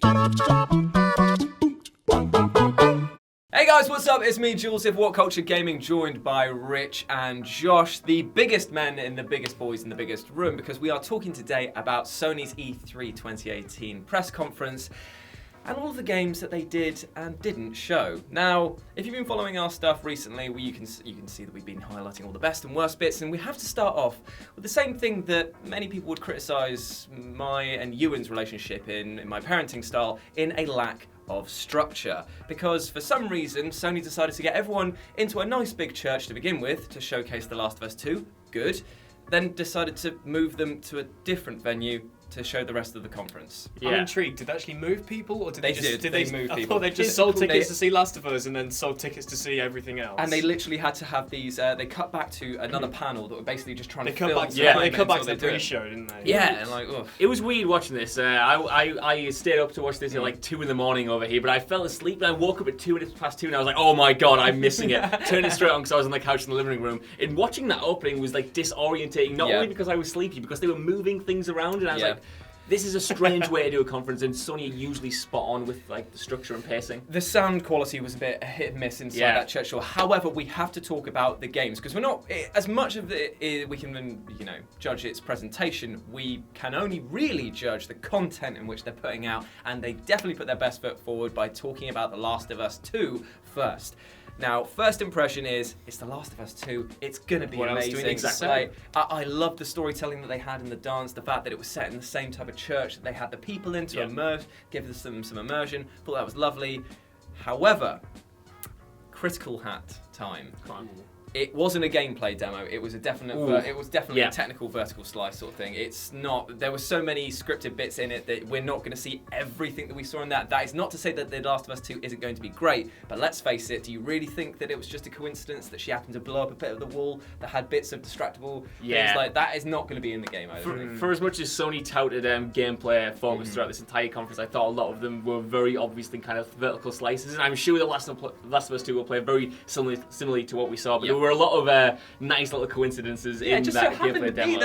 Hey guys, what's up? It's me, Jules, of What Culture Gaming, joined by Rich and Josh, the biggest men in the biggest boys in the biggest room, because we are talking today about Sony's E3 2018 press conference and all of the games that they did and didn't show. Now, if you've been following our stuff recently, you can see that we've been highlighting all the best and worst bits, and we have to start off with the same thing that many people would criticise my and Ewan's relationship in my parenting style, in a lack of structure. Because for some reason, Sony decided to get everyone into a nice big church to begin with to showcase The Last of Us 2, good, then decided to move them to a different venue to show the rest of the conference. Yeah. I'm intrigued. Did they actually move people, or did they just move people? I thought they just sold tickets to see Last of Us and then sold tickets to see everything else. And they literally had to have these. They cut back to another panel that were basically just trying to fill. They cut back to the pre-show, didn't they? Yeah, and like, ugh. It was weird watching this. I stayed up to watch this at like 2 in the morning over here, but I fell asleep and I woke up at 2 minutes past 2 and I was like, oh my god, I'm missing it. Turned it straight on because I was on the couch in the living room. And watching that opening was like disorientating, not only because I was sleepy, because they were moving things around and I was like, this is a strange way to do a conference, and Sony are usually spot on with like the structure and pacing. The sound quality was a bit hit and miss inside that church door. However, we have to talk about the games, because we're not, as much of it we can, judge its presentation, we can only really judge the content in which they're putting out, and they definitely put their best foot forward by talking about The Last of Us 2 first. Now, first impression is, it's The Last of Us 2, it's gonna be amazing. Exactly. Like, I love the storytelling that they had in the dance, the fact that it was set in the same type of church that they had the people in to immerse, give them some immersion, thought that was lovely. However, critical hat time. It wasn't a gameplay demo. It was a definite. It was definitely a technical vertical slice sort of thing. It's not. There were so many scripted bits in it that we're not going to see everything that we saw in that. That is not to say that The Last of Us 2 isn't going to be great. But let's face it. Do you really think that it was just a coincidence that she happened to blow up a bit of the wall that had bits of distractible things like that? Is not going to be in the game either. For as much as Sony touted gameplay focus throughout this entire conference, I thought a lot of them were very obviously kind of vertical slices, and I'm sure The Last of Us 2 will play very similarly to what we saw. But there were a lot of nice little coincidences in that gameplay demo.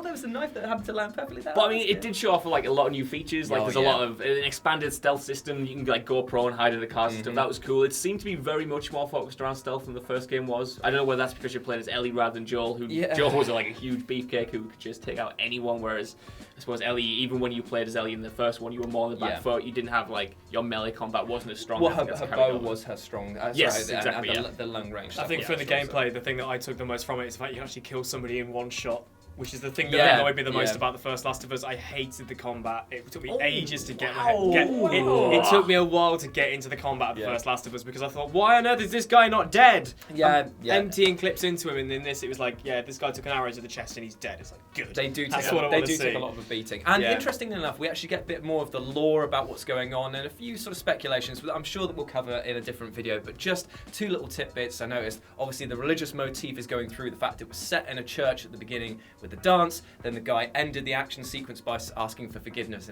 There was a knife that happened to land perfectly there. But I mean, it did show off like a lot of new features. Like there's a lot of an expanded stealth system. You can like go pro and hide in the cars and stuff. That was cool. It seemed to be very much more focused around stealth than the first game was. I don't know whether that's because you're playing as Ellie rather than Joel. Joel was like a huge beefcake who could just take out anyone, whereas I suppose Ellie, even when you played as Ellie in the first one, you were more on the back foot. You didn't have like your melee combat wasn't as strong. Well, her bow was her strong. Yes, exactly. And the long range stuff. I think for the gameplay, the thing that I took the most from it is the fact you actually kill somebody in one shot, which is the thing that annoyed me the most about the first Last of Us. I hated the combat. It took me ages to get it took me a while to get into the combat of the first Last of Us, because I thought, why on earth is this guy not dead? Emptying clips into him, and in this it was like, this guy took an arrow to the chest and he's dead. It's like, good. They do take a lot of a beating. And interestingly enough, we actually get a bit more of the lore about what's going on and a few sort of speculations that I'm sure that we'll cover in a different video, but just 2 little tidbits I noticed. Obviously the religious motif is going through the fact it was set in a church at the beginning with the dance, then the guy ended the action sequence by asking for forgiveness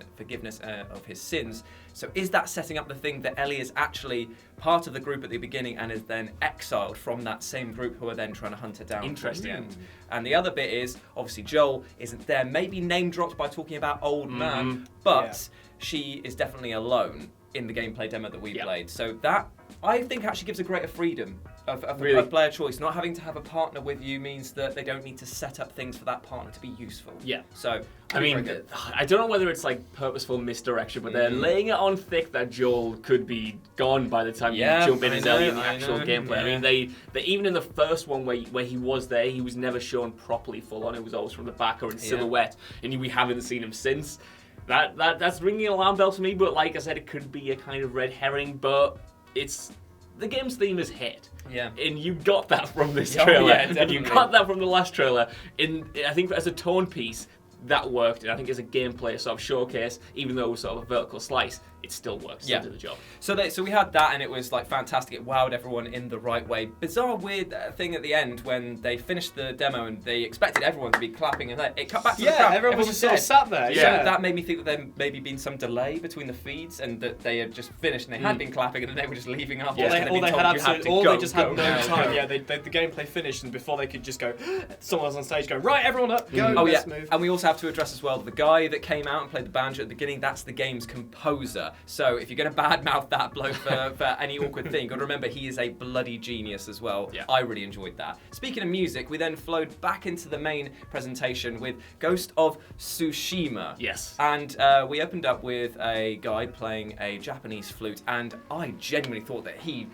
of his sins. So is that setting up the thing that Ellie is actually part of the group at the beginning and is then exiled from that same group who are then trying to hunt her down? Interesting. And the other bit is, obviously Joel isn't there, maybe name dropped by talking about old man, but she is definitely alone in the gameplay demo that we played. So that, I think, actually gives a greater freedom of player choice. Not having to have a partner with you means that they don't need to set up things for that partner to be useful. Yeah. So, I mean, I don't know whether it's like purposeful misdirection, but they're laying it on thick that Joel could be gone by the time you jump in as Ellie in the actual gameplay. I mean, they even in the first one where he was there, he was never shown properly full on. It was always from the back or in silhouette, and we haven't seen him since. That's ringing alarm bells for me. But like I said, it could be a kind of red herring. But the game's theme is hit. Yeah. And you got that from this trailer. And you got that from the last trailer. I think as a tone piece, that worked. And I think as a gameplay sort of showcase, even though it was sort of a vertical slice, it still works. Still did the job. So we had that, and it was like fantastic. It wowed everyone in the right way. Bizarre, weird thing at the end when they finished the demo and they expected everyone to be clapping, and it cut back to the crowd. Everyone was just sort of sat there. So that made me think that there maybe been some delay between the feeds, and that they had just finished and they had been clapping, and then they were just leaving after. They just had no time. Yeah, the gameplay finished, and before they could just go, someone was on stage going, right, everyone up, go. Let's move. And we also have to address as well, the guy that came out and played the banjo at the beginning, that's the game's composer. So if you're going to badmouth that bloke for any awkward thing, you've got to remember he is a bloody genius as well. Yeah. I really enjoyed that. Speaking of music, we then flowed back into the main presentation with Ghost of Tsushima. Yes. And we opened up with a guy playing a Japanese flute, and I genuinely thought that he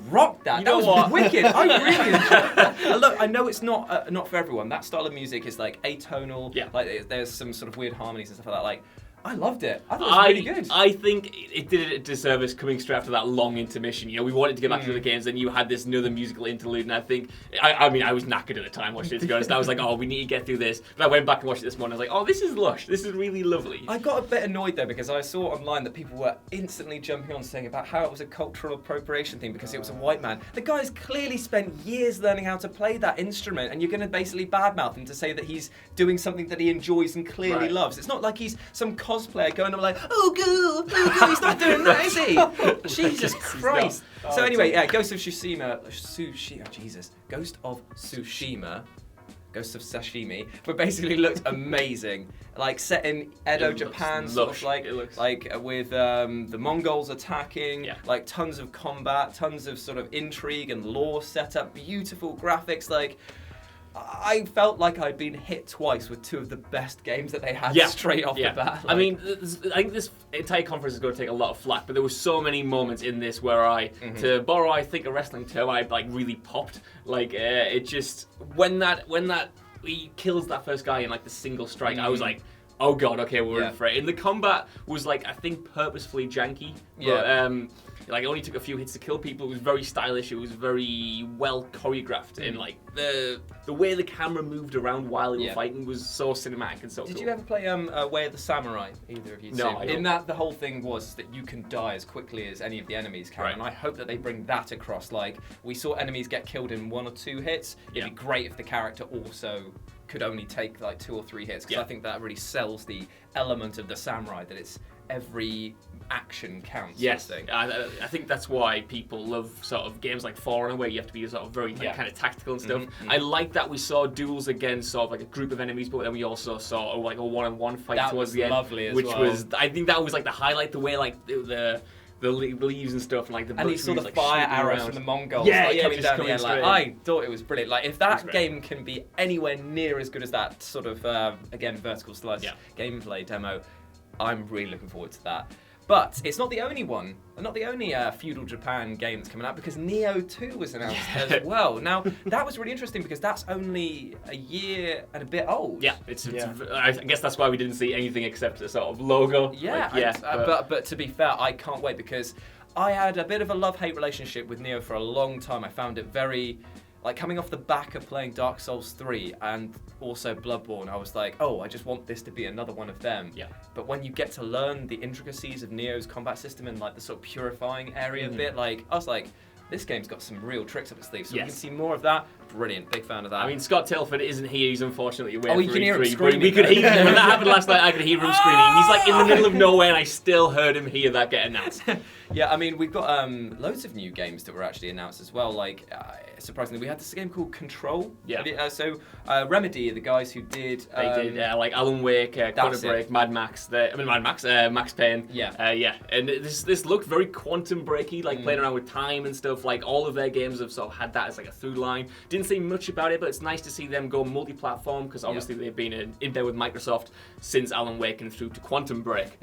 rocked that. That was wicked. I really enjoyed that. And look, I know it's not for everyone. That style of music is like atonal. Yeah. Like there's some sort of weird harmonies and stuff like that. Like, I loved it. I thought it was really good. I think it did it a disservice coming straight after that long intermission. You know, we wanted to get back to the games, and you had this another musical interlude, and I think, I mean, I was knackered at the time watching it, to be honest. I was like, oh, we need to get through this. But I went back and watched it this morning. I was like, oh, this is lush. This is really lovely. I got a bit annoyed, though, because I saw online that people were instantly jumping on saying about how it was a cultural appropriation thing because it was a white man. The guy's clearly spent years learning how to play that instrument, and you're going to basically badmouth him to say that he's doing something that he enjoys and clearly loves. It's not like he's some cosplayer going on like, oh, goo, he's not doing that, is he? Jesus Christ. So anyway, yeah, Ghost of Tsushima, Ghost of Tsushima, Ghost of Sashimi, but basically looked amazing. Like set in Edo, Japan, sort of like with the Mongols attacking, like tons of combat, tons of sort of intrigue and lore setup, beautiful graphics, like. I felt like I'd been hit twice with two of the best games that they had straight off the bat. Like, I mean, I think this entire conference is going to take a lot of flack, but there were so many moments in this where to borrow, I think, a wrestling term, I like really popped. Like it just when he kills that first guy in like the single strike, I was like, oh god, okay, we're in for it. And the combat was like, I think, purposefully janky. But, like it only took a few hits to kill people. It was very stylish. It was very well choreographed, and like the way the camera moved around while they were fighting was so cinematic and so cool. Did you ever play Way of the Samurai? Either of you? No. In that, the whole thing was that you can die as quickly as any of the enemies can, and I hope that they bring that across. Like we saw enemies get killed in 1 or 2 hits. It'd be great if the character also could only take like 2 or 3 hits, because I think that really sells the element of the samurai, that it's every action counts. Yes, I think that's why people love sort of games like For Honor, where you have to be sort of very kind of tactical and stuff. I like that we saw duels against sort of like a group of enemies, but then we also saw like a one-on-one fight towards the end, lovely as which well. was, I think that was like the highlight, the way like the leaves and stuff, and like the and you saw the like fire arrows from the Mongols coming down the end. Like, I thought it was brilliant. Like if that game can be anywhere near as good as that sort of again vertical slice gameplay demo, I'm really looking forward to that. But it's not the only one, not the only feudal Japan game that's coming out, because Neo 2 was announced as well. Now, that was really interesting because that's only a year and a bit old. Yeah, I guess that's why we didn't see anything except a sort of logo. Yeah, but to be fair, I can't wait, because I had a bit of a love-hate relationship with Neo for a long time. I found it very... Like, coming off the back of playing Dark Souls 3 and also Bloodborne, I was like, oh, I just want this to be another one of them. Yeah. But when you get to learn the intricacies of Neo's combat system and, like, the sort of purifying area bit, like, I was like, this game's got some real tricks up its sleeve. So we can see more of that. Brilliant. Big fan of that. I mean, Scott Tilford isn't here. He's unfortunately away for you can hear him screaming. We could hear him. When that happened last night, I could hear him screaming. He's like in the middle of nowhere, and I still heard him hear that get announced. Yeah, I mean, we've got loads of new games that were actually announced as well. Like, surprisingly, we had this game called Control. Yeah. So Remedy, the guys who did... They did, like Alan Wake, Quantum Break, Mad Max, Max Payne. Yeah. And this looked very Quantum Breaky, like playing around with time and stuff. Like, all of their games have sort of had that as like a through line. Didn't see much about it, but it's nice to see them go multi-platform, because obviously they've been in bed with Microsoft since Alan Wake and through to Quantum Break.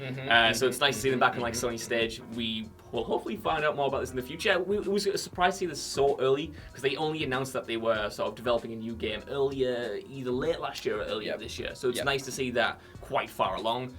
So it's nice to see them back on like Sony stage. We will hopefully find out more about this in the future. It was a surprise to see this so early, because they only announced that they were sort of developing a new game earlier, either late last year or earlier this year. So it's nice to see that quite far along.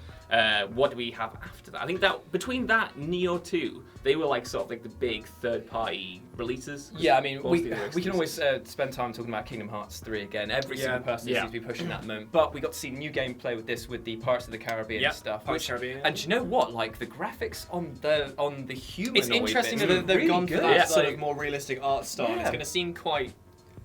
What do we have after that? I think that between that Neo 2, they were like sort of like the big third-party releases. Yeah, I mean, we can always spend time talking about Kingdom Hearts 3 again. Every single person seems to be pushing that at the moment. But we got to see new gameplay with this, with the Pirates of the Caribbean stuff. And do you know what? Like the graphics on the humanoid. It's interesting that they've really gone for that sort of more realistic art style. It's going to seem quite.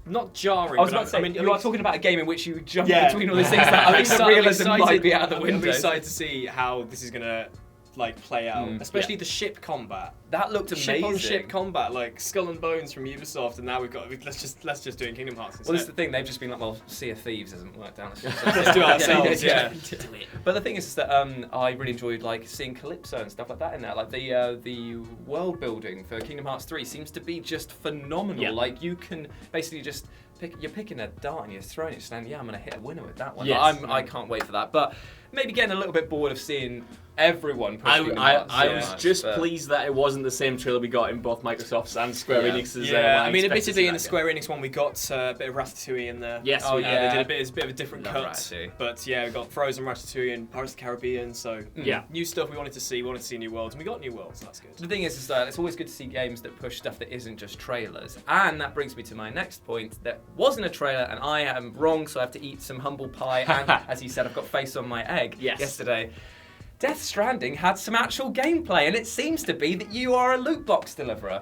Not jarring. I was about to say, you are talking about a game in which you jump between all these things. That I think the realism might be out the window. I'm excited to see how this is going to like play out, especially the ship combat. That looked amazing. Ship-on-ship combat, like Skull and Bones from Ubisoft, and now let's just do it in Kingdom Hearts instead. Well, this is the thing. They've just been like, well, Sea of Thieves hasn't worked out. Let's do it ourselves. Yeah. But the thing is that I really enjoyed like seeing Calypso and stuff like that in there. Like the world building for Kingdom Hearts 3 seems to be just phenomenal. Yeah. Like you can basically just you're picking a dart and you're throwing it, saying, yeah, I'm gonna hit a winner with that one. Yes. I can't wait for that. But maybe getting a little bit bored of seeing everyone. I was just pleased that it wasn't the same trailer we got in both Microsoft's and Square Enix's. Yeah, I mean, admittedly in the Square Enix one we got a bit of Ratatouille in there. Yes, they did a bit of a different cut. Ratatouille. But yeah, we got Frozen, Ratatouille, and Pirates of the Caribbean. So new stuff we wanted to see. We wanted to see new worlds, and we got new worlds. So that's good. The thing is that it's always good to see games that push stuff that isn't just trailers. And that brings me to my next point. That wasn't a trailer, and I am wrong, so I have to eat some humble pie. And as you said, I've got face on my egg yesterday. Death Stranding had some actual gameplay, and it seems to be that you are a loot box deliverer.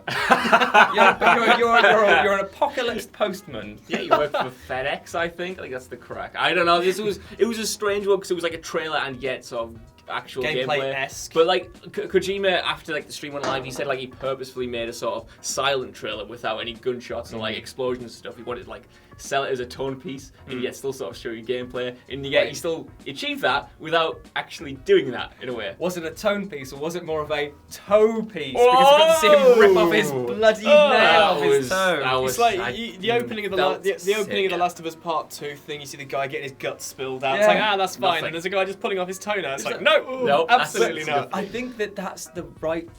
you're an apocalypse postman. Yeah, you work for FedEx, I think. That's the correct. I don't know. It was a strange one because it was like a trailer and yet sort of actual gameplay-esque. But like Kojima, after like the stream went live, he said like he purposefully made a sort of silent trailer without any gunshots and like explosions and stuff. He wanted to like sell it as a tone piece and yet still sort of show you gameplay, and yet he still achieved that without actually doing that in a way. Was it a tone piece or was it more of a toe piece? Because you got to see him rip off his bloody nail off his toe. It's like the opening of the opening of The Last of Us Part 2 thing. You see the guy getting his guts spilled out. It's like that's fine. Nothing. And there's a guy just pulling off his toenail. It's like no, absolutely not. I think that's the right.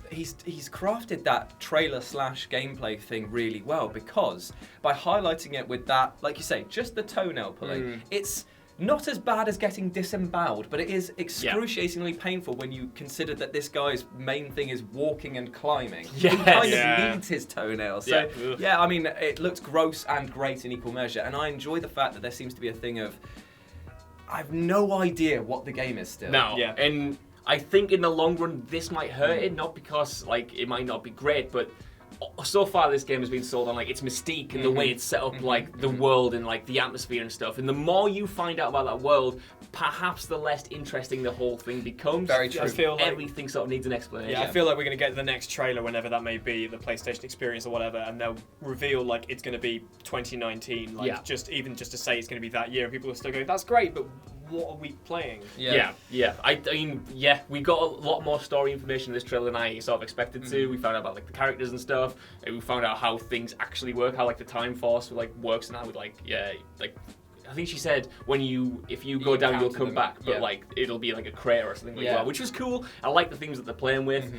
He's crafted that trailer / gameplay thing really well, because by highlighting it with that, like you say, just the toenail pulling, it's not as bad as getting disemboweled, but it is excruciatingly painful when you consider that this guy's main thing is walking and climbing. He kind of needs his toenails. So I mean, it looks gross and great in equal measure, and I enjoy the fact that there seems to be a thing of I have no idea what the game is still. No, and I think in the long run this might hurt it, not because like it might not be great, but so far this game has been sold on like its mystique and the way it's set up, like the world and like the atmosphere and stuff. And the more you find out about that world, perhaps the less interesting the whole thing becomes. Very true. I feel like everything sort of needs an explanation. Yeah, I feel like we're going to get the next trailer, whenever that may be, the PlayStation Experience or whatever, and they'll reveal like it's going to be 2019, like just to say it's going to be that year, and people are still going, that's great, but what are we playing? Yeah. I mean, we got a lot more story information in this trailer than I sort of expected to. We found out about like the characters and stuff. And we found out how things actually work, how like the Time Force like works, and how like I think she said if you go down you'll come back, but like it'll be like a crater or something like that, which was cool. I like the things that they're playing with.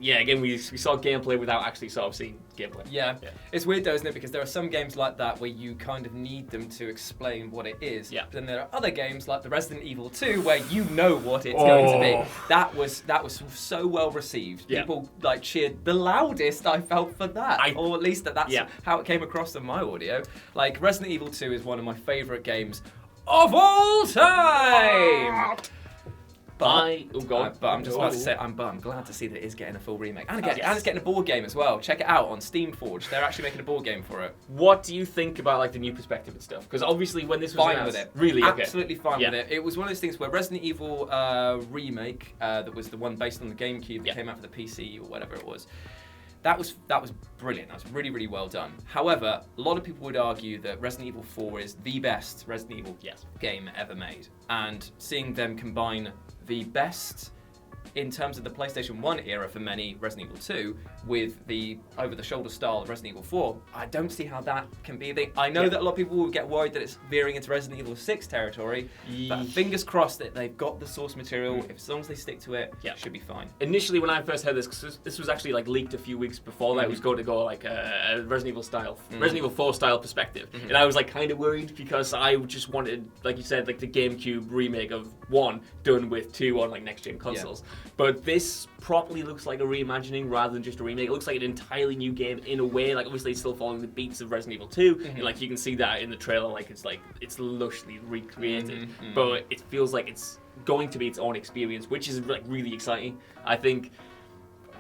Again, we saw gameplay without actually sort of seeing gameplay. Yeah. It's weird though, isn't it? Because there are some games like that where you kind of need them to explain what it is. Yeah. But then there are other games like the Resident Evil 2 where you know what it's going to be. That was so well received. People like cheered the loudest I felt for that, or at least that's how it came across in my audio. Like Resident Evil 2 is one of my favourite games of all time. But I'm just about to say, I'm glad to see that it is getting a full remake. And it's getting a board game as well. Check it out on Steam Forge. They're actually making a board game for it. What do you think about like the new perspective and stuff? Because obviously when this was fine announced, with it. Really? Absolutely fine with it. It was one of those things where Resident Evil Remake, that was the one based on the GameCube that came out for the PC or whatever it was, that was brilliant. That was really, really well done. However, a lot of people would argue that Resident Evil 4 is the best Resident Evil game ever made. And seeing them combine the best in terms of the PlayStation 1 era for many, Resident Evil 2, with the over-the-shoulder style of Resident Evil 4, I don't see how that can be a thing. I know that a lot of people will get worried that it's veering into Resident Evil 6 territory, but fingers crossed that they've got the source material. As long as they stick to it, it should be fine. Initially, when I first heard this, because this was actually like leaked a few weeks before that, it was going to go like a Resident Evil 4 style perspective, and I was like kind of worried because I just wanted, like you said, like the GameCube remake of 1 done with 2 on like next-gen consoles. But this properly looks like a reimagining rather than just a remake. It looks like an entirely new game in a way. Like obviously it's still following the beats of Resident Evil 2, and like you can see that in the trailer. Like it's lushly recreated, but it feels like it's going to be its own experience, which is like really exciting. I think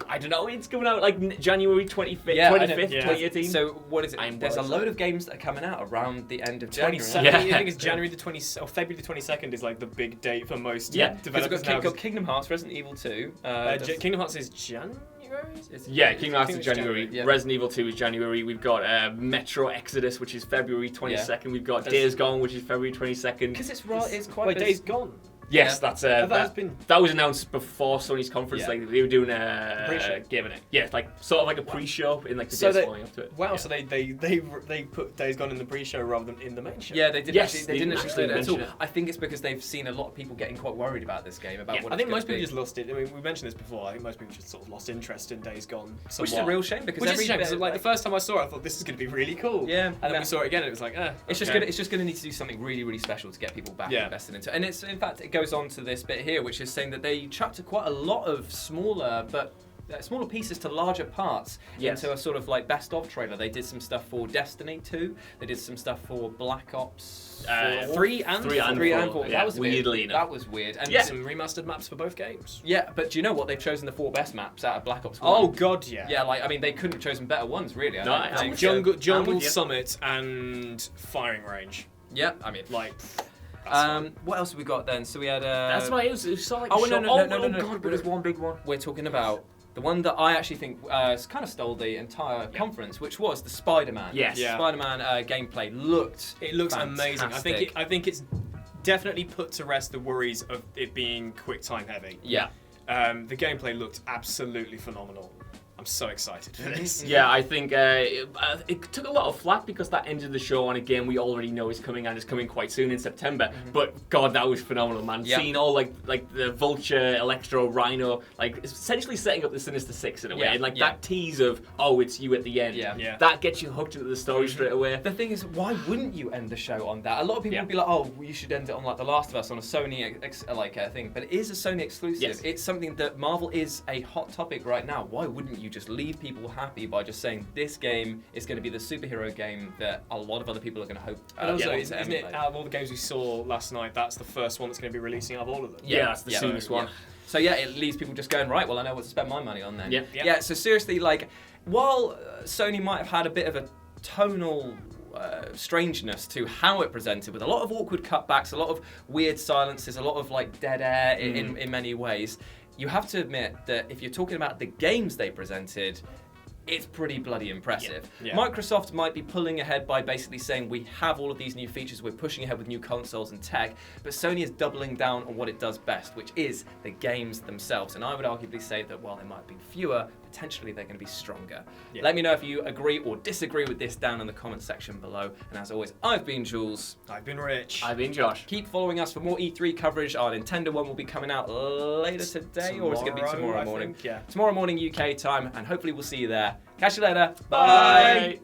I don't know. It's coming out like January 25th, Yeah, 25th, yeah. 2018. So what is it? I'm There's a well load of games that are coming out around the end of January. 22nd. Yeah. I think it's January the 20th or February the 22nd is like the big date for most Yeah. developers We've now. got Kingdom Hearts, Resident Evil 2. Kingdom Hearts is January. Yeah, Kingdom Hearts is it's January. Yeah. Resident Evil 2 is January. We've got Metro Exodus, which is February 22nd. We've got Days Gone, which is February 22nd. Because it's quite. Wait, Days Gone. Yes, Yeah. that's that was announced before Sony's conference. Yeah. Like they were doing a pre-show. giving it. Yeah, like sort of like a pre-show in like the So days they- following up to it. Wow, Yeah. so they put Days Gone in the pre-show rather than in the main show. Yeah, they did. Yes, They they didn't didn't actually do it at all. mention it. I think it's because they've seen a lot of people getting quite worried about this game, about Yeah. what I it's think gonna most people be. just lost it. I mean, we mentioned this before. I think most people just sort of lost interest in Days Gone. Which is a real shame because Which is every a shame, 'cause, bit, like the first time I saw it, I thought this is going to be really cool. Yeah, And then yeah. we saw it again, and it was like, It's okay. just gonna need to do something really, really special to get people back Yeah. invested into it. And it's in fact it goes on to this bit here, which is saying that they chucked quite a lot of smaller pieces to larger parts Yes. into a sort of like best of trailer. They did some stuff for Destiny 2. They did some stuff for Black Ops 3 and 4. Yeah, That was weirdly weird. enough. That was weird. And Yeah. some remastered maps for both games. yeah, but do you know what? They've chosen the 4 best maps out of Black Ops 1. Oh God, yeah. Yeah, like I mean, they couldn't have chosen better ones, really. I No, don't I'm think. with Jungle with you. Summit and Firing Range. Yeah, I mean, Like, that's fun. what else have we got then? So we had. That's why it was so like. Oh, the no, show- no, no. God, but there's one big one. We're talking about the one that I actually think kind of stole the entire conference, which was the Spider-Man. Yes. Yeah. Spider-Man gameplay looked. It looks amazing. fantastic. I think it's definitely put to rest the worries of it being quick time heavy. Yeah. The gameplay looked absolutely phenomenal. I'm so excited for this. Yeah, I think it took a lot of flack because that ended the show on a game we already know is coming and is coming quite soon in September. But God, that was phenomenal, man. Yeah. Seeing all like the Vulture, Electro, Rhino, like essentially setting up the Sinister Six in a way, Yeah, and like yeah. that tease of it's you at the end. Yeah. Yeah. That gets you hooked into the story straight away. The thing is, why wouldn't you end the show on that? A lot of people Yeah. would be like, "Oh, you should end it on like The Last of Us on a Sony thing," but it is a Sony exclusive. Yes. It's something that Marvel is a hot topic right now. Why wouldn't you just leave people happy by just saying this game is going to be the superhero game that a lot of other people are going to hope? And also, to isn't it, emulate? out of all the games we saw last night, that's the first one that's going to be releasing out of all of them. Yeah, that's the soonest one. So yeah, it leaves people just going, right, well, I know what to spend my money on then. Yeah. Yeah. So seriously, like, while Sony might have had a bit of a tonal strangeness to how it presented, with a lot of awkward cutbacks, a lot of weird silences, a lot of like dead air in many ways, you have to admit that if you're talking about the games they presented, it's pretty bloody impressive. Yeah. Microsoft might be pulling ahead by basically saying we have all of these new features, we're pushing ahead with new consoles and tech, but Sony is doubling down on what it does best, which is the games themselves. And I would arguably say that while there might be fewer, potentially they're going to be stronger. Yeah. Let me know if you agree or disagree with this down in the comment section below. And as always, I've been Jules. I've been Rich. I've been Josh. Keep following us for more E3 coverage. Our Nintendo one will be coming out later today, or is it going to be tomorrow I morning? think, yeah. Tomorrow morning UK time, and hopefully we'll see you there. Catch you later. Bye.